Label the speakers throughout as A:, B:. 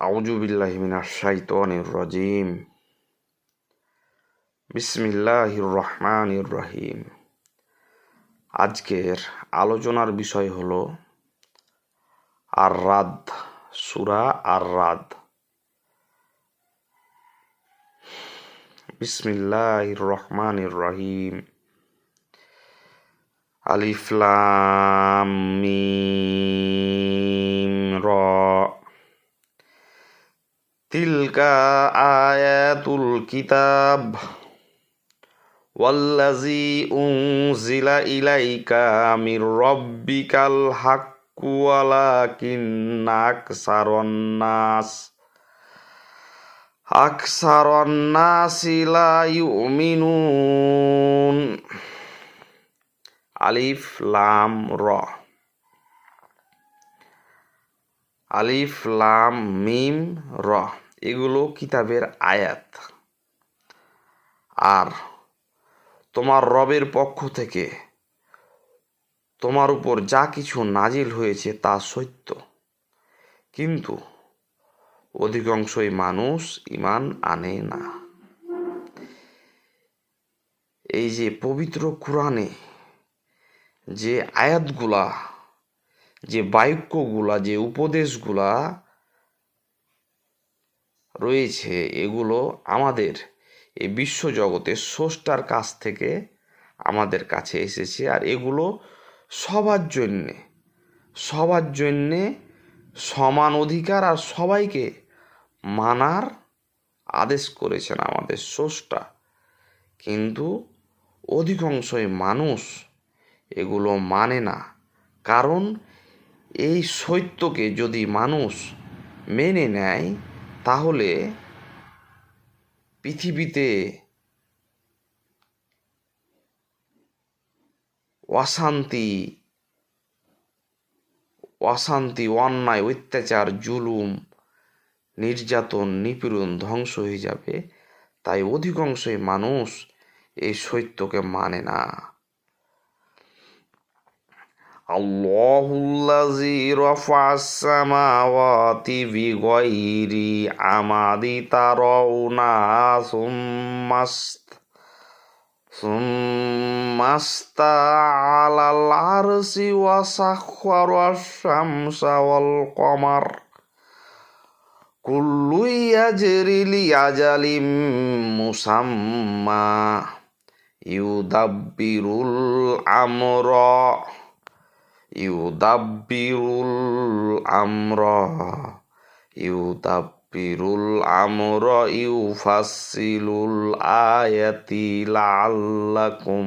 A: আউযু বিল্লাহি মিনাশ শাইতানির রাজিম। বিসমিল্লাহির রহমানির রহিম। আজকের আলোচনার বিষয় হলো আর-রাদ, সূরা আর-রাদ। বিসমিল্লাহির রহমানির রহিম। আলিফ লাম মিম রা। তিলকা আয়াতুল কিতাব ওয়াল্লাযী উনজিলা ইলাইকা মির রাব্বিকাল হাক্কু ওয়ালাকিন্না আকসারান নাসি লা ইউমিনুন। আলিফ লাম রা। আলিফ লাম মিম রা এগুলো কিতাবের আয়াত। আর তোমার রবের পক্ষ থেকে তোমার উপর যা কিছু নাজিল হয়েছে তা সত্য, কিন্তু অধিকাংশই মানুষ ঈমান আনে না। এই যে পবিত্র কুরআনে যে আয়াতগুলা, যে বাক্যগুলা, যে উপদেশগুলা রয়েছে, এগুলো আমাদের এই বিশ্বজগতের স্রষ্টার কাছ থেকে আমাদের কাছে এসেছে। আর এগুলো সবার জন্যে সমান অধিকার আর সবাইকে মানার আদেশ করেছেন আমাদের স্রষ্টা। কিন্তু অধিকাংশই মানুষ এগুলো মানে না, কারণ এই সত্যকে যদি মানুষ মেনে নেয় তাহলে পৃথিবীতে অশান্তি, অন্যায়, অত্যাচার, জুলুম, নির্যাতন, নিপীড়ন ধ্বংস হয়ে যাবে। তাই অধিকাংশই মানুষ এই সত্যকে মানে না। আল্লাহুল্লাযী রাফা'আস সামাওয়াতি বিগাইরি আমাদি তারাউনাহা সুম্মাস্তাওয়া আলাল আরশি ওয়া সাখখারাশ শামসা ওয়াল কমার কুল্লুন ইয়াজরি লিআজালিম মুসাম্মা ইউদাব্বিরুল আমরা ইউফাসসিলুল আয়াতি লাআল্লাকুম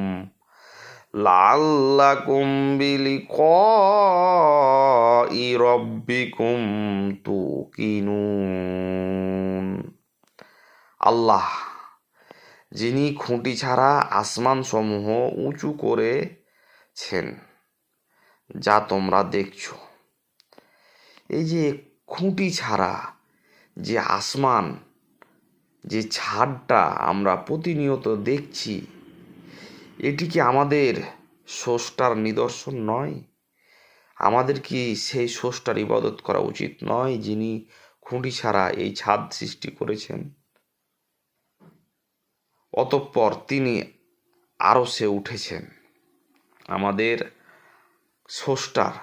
A: বিলিকাই রাব্বিকুম তুকিনুন। আল্লাহ, যিনি খুঁটি ছাড়া আসমান সমূহ উঁচু করেছেন, যা তোমরা দেখছো। এই যে খুঁটি ছাড়া যে আসমান, যে ছাদটা আমরা প্রতিনিয়ত দেখছি, এটি কি আমাদের স্রষ্টার নিদর্শন নয়? আমাদের কি সেই স্রষ্টার ইবাদত করা উচিত নয়, যিনি খুঁটি ছাড়া এই ছাদ সৃষ্টি করেছেন? অতঃপর তিনি আরশে উঠেছেন। আমাদের স্রষ্টার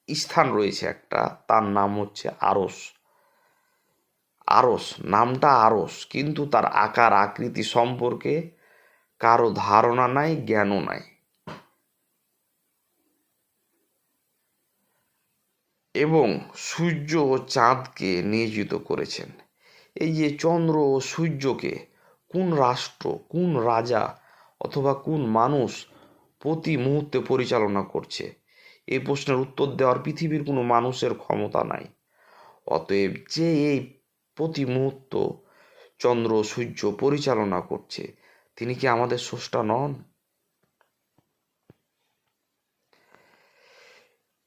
A: স্থান রয়েছে একটা, তার নাম হচ্ছে আরশ। নামটা আরশ, কিন্তু তার আকার আকৃতি সম্পর্কে কারো ধারণা নাই, জ্ঞানও নাই। এবং সূর্য ও চাঁদকে নিয়োজিত করেছেন। এই যে চন্দ্র ও সূর্যকে কোন রাষ্ট্র, কোন রাজা অথবা কোন মানুষ প্রতি মুহূর্তে পরিচালনা করছে, এই প্রশ্নের উত্তর দেওয়ার পৃথিবীর কোনো মানুষের ক্ষমতা নাই। অতএব যে এই প্রতি মুহূর্ত চন্দ্র সূর্য পরিচালনা করছে, তিনি কি আমাদের স্রষ্টা নন?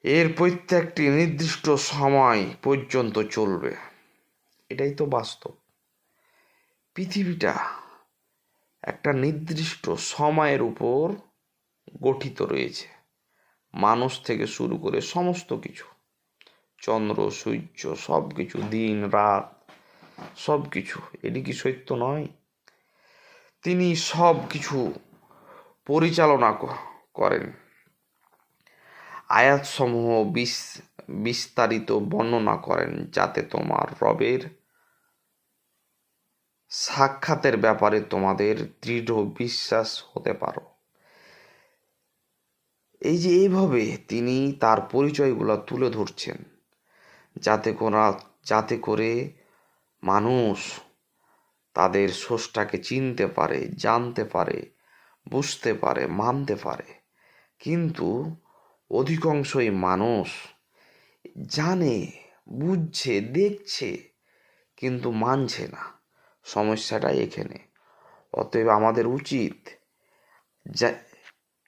A: এর প্রত্যেকটি নির্দিষ্ট সময় পর্যন্ত চলবে, এটাই তো বাস্তব। পৃথিবীটা একটা নির্দিষ্ট সময়ের উপর গঠিত রয়েছে। মানুষ থেকে শুরু করে সমস্ত কিছু চন্দ্র সূর্য সব কিছু, দিন রাত সব কিছু, এটি কি সত্য নয়? তিনি সব কিছু পরিচালনা করেন। আয়াতসমূহ বিস্তারিত বর্ণনা করেন যাতে তোমার রবের সাক্ষাতের ব্যাপারে তোমাদের দৃঢ় বিশ্বাস হতে পারো। এই যে এইভাবে তিনি তার পরিচয়গুলো তুলে ধরছেন যাতে করে মানুষ তাদের স্রষ্টাকে চিনতে পারে, জানতে পারে, বুঝতে পারে, মানতে পারে। কিন্তু অধিকাংশই মানুষ জানে, বুঝছে, দেখছে, কিন্তু মানছে না। সমস্যাটাই এখানে। অতএব আমাদের উচিত যা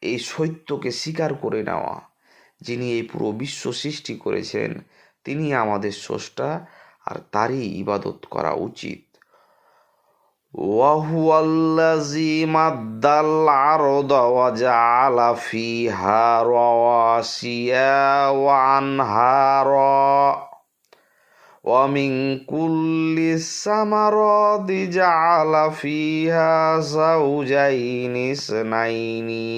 A: এই সত্যকে স্বীকার করে নেওয়া, যিনি এই পুরো বিশ্ব সৃষ্টি করেছেন তিনি আমাদের স্রষ্টা, আর তারই ইবাদত করা উচিত। ওয়াহুয়াল্লাযী মাদ্দাল আরদা ওয়া জাআলা ফীহা রাওয়াসিয়া ওয়া আনহারা ওয়া মিন কুল্লিস সামারাতি জাআলা ফীহা যাওজাইনি ইসনাইনি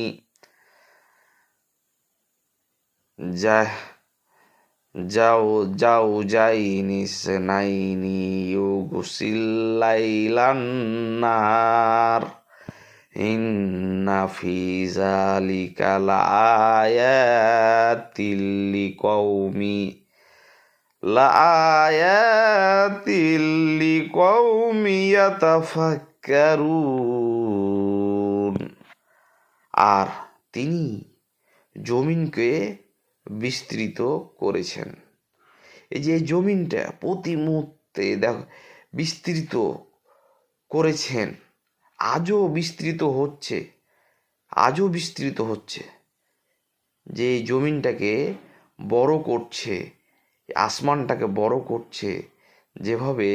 A: যাওজাইনি ইসনাইনি ইউগসিল লাইলান নাহার ইন্না ফী যালিকা লাআয়াতিল লিকাউমি ইয়াতাফাক্কারুন। আর তিনি জমিনকে বিস্তৃত করেছেন। এই যে জমিনটা প্রতি মুহূর্তে বিস্তৃত করেছেন, আজও বিস্তৃত হচ্ছে। যে জমিনটাকে বড় করছে, আসমানটাকে বড় করছে, যেভাবে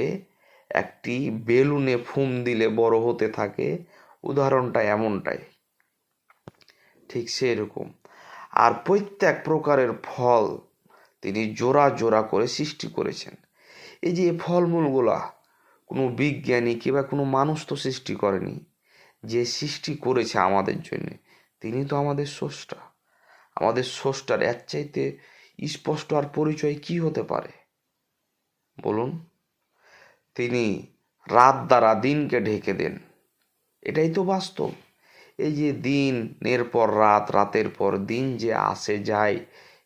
A: একটি বেলুনে ফুম দিলে বড় হতে থাকে, উদাহরণটা এমনটাই, ঠিক সেরকম। আর প্রত্যেক প্রকারের ফল তিনি জোড়া জোড়া করে সৃষ্টি করেছেন। এই যে ফলমূলগুলা কোনো বিজ্ঞানী কিংবা কোনো মানুষ তো সৃষ্টি করেনি, যে সৃষ্টি করেছে আমাদের জন্য তিনি তো আমাদের স্রষ্টা। আমাদের স্রষ্টার এর চাইতে স্পষ্ট আর পরিচয় কি হতে পারে বলুন? তিনি রাত দ্বারা দিনকে ঢেকে দেন, এটাই তো বাস্তব। এই যে দিনের পর রাত, রাতের পর দিন যে আসে যায়,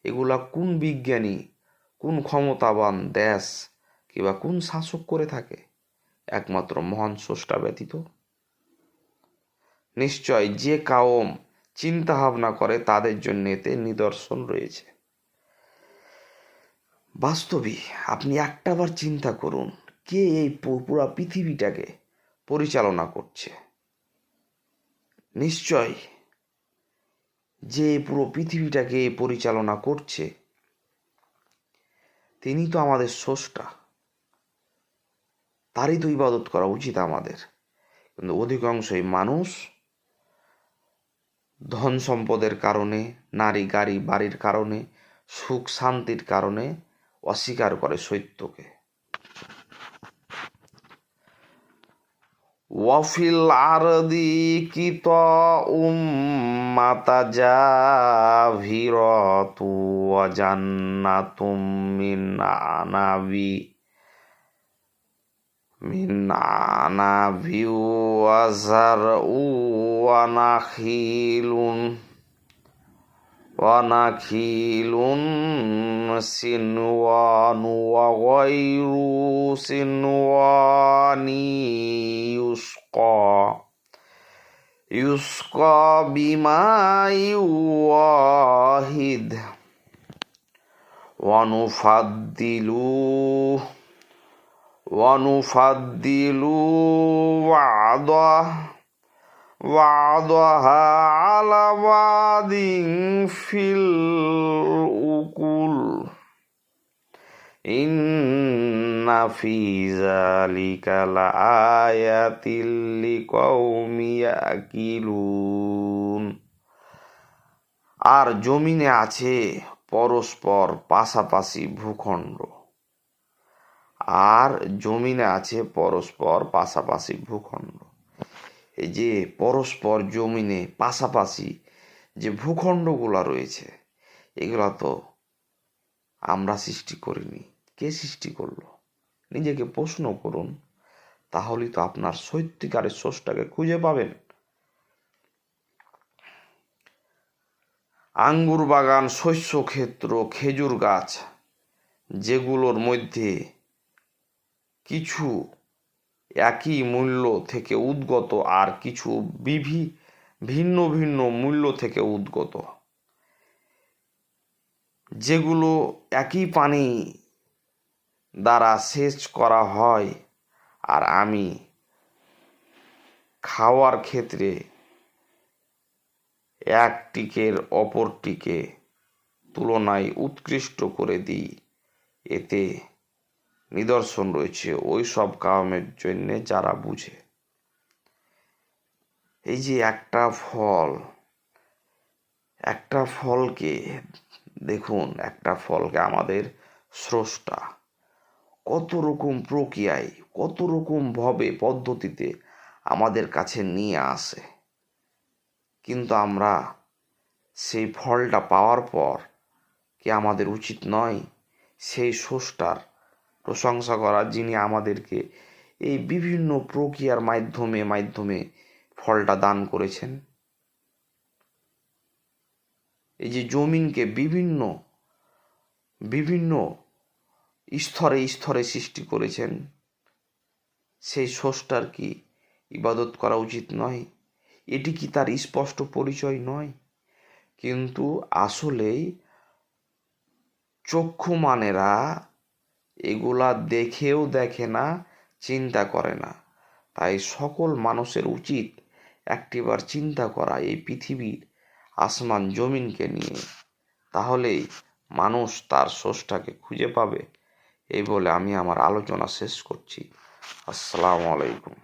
A: এগুলা কোন বিজ্ঞানী, কোন ক্ষমতাবান দেশ কিংবা কোন শাসক করে থাকে? একমাত্র মহান স্রষ্টা ব্যতীত। নিশ্চয় যে কাওম চিন্তা ভাবনা করে তাদের জন্য এতে নিদর্শন রয়েছে। বাস্তবে আপনি একটাবার চিন্তা করুন, কে এই পুরো পৃথিবীটাকে পরিচালনা করছে? নিশ্চয় যে পুরো পৃথিবীটাকে পরিচালনা করছে তিনি তো আমাদের স্রষ্টা, তারই তো ইবাদত করা উচিত আমাদের। কিন্তু অধিকাংশই মানুষ ধন সম্পদের কারণে, নারী গাড়ি বাড়ির কারণে, সুখ শান্তির কারণে অস্বীকার করে সত্যকে। ওয়াফিল আরদি কিতাউম মাতাজাভিরাতু ওয়া জান্নাতুম মিন আনাবি ওয়া যারউ ওয়া নাখিলুন সিনওয়ানু ওয়া গায়রু সিনওয়ানি ইউসকা বিমাইন ওয়াহিদ ওয়া নুফাদ্দিলু বা'দাহা আলা বা'দিন ফিল উকুল ইন্না ফী যালিকা লাআয়াতিল লিকাউমি ইয়াকিলুন। আর জমিনে আছে পরস্পর পাশাপাশি ভূখণ্ড, আর জমিনে আছে পরস্পর পাশাপাশি ভূখণ্ড। এই যে পরস্পর জমিনে পাশাপাশি যে ভূখণ্ডগুলো রয়েছে, এগুলা তো আমরা সৃষ্টি করিনি। কে সৃষ্টি করলো? নিজেকে প্রশ্ন করুন, তাহলেই তো আপনার সত্যিকারের সোর্সটাকে খুঁজে পাবেন। আঙ্গুর বাগান, শস্য ক্ষেত্র, খেজুর গাছ, যেগুলোর মধ্যে কিছু একই মূল্য থেকে উদ্গত আর কিছু ভিন্ন ভিন্ন মূল্য থেকে উদ্গত, যেগুলো একই পানি দ্বারা সেচ করা হয়, আর আমি খাওয়ার ক্ষেত্রে একটিকের অপরটিকে তুলনায় উৎকৃষ্ট করে দিই। এতে নিদর্শন রয়েছে ওই সব কামের জন্যে যারা বুঝে। এই যে একটা ফলকে দেখুন, একটা ফলকে আমাদের স্রষ্টা কত রকম প্রক্রিয়ায়, কত রকম ভাবে পদ্ধতিতে আমাদের কাছে নিয়ে আসে, কিন্তু আমরা সেই ফলটা পাওয়ার পর কি আমাদের উচিত নয় সেই স্রষ্টার প্রশংসা করা, যিনি আমাদেরকে এই বিভিন্ন প্রক্রিয়ার মাধ্যমে ফলটা দান করেছেন? এই যে জমিনকে বিভিন্ন বিভিন্ন স্তরে স্তরে সৃষ্টি করেছেন, সেই স্রষ্টার কি ইবাদত করা উচিত নয়? এটি কি তার স্পষ্ট পরিচয় নয়? কিন্তু আসলেই চক্ষুমানেরা এগুলা দেখেও দেখে না, চিন্তা করে না। তাই সকল মানুষের উচিত একটিবার চিন্তা করা এই পৃথিবীর আসমান জমিনকে নিয়ে, তাহলেই মানুষ তার স্রষ্টাকে খুঁজে পাবে। এই বলে আমি আমার আলোচনা শেষ করছি। আসসালামু আলাইকুম।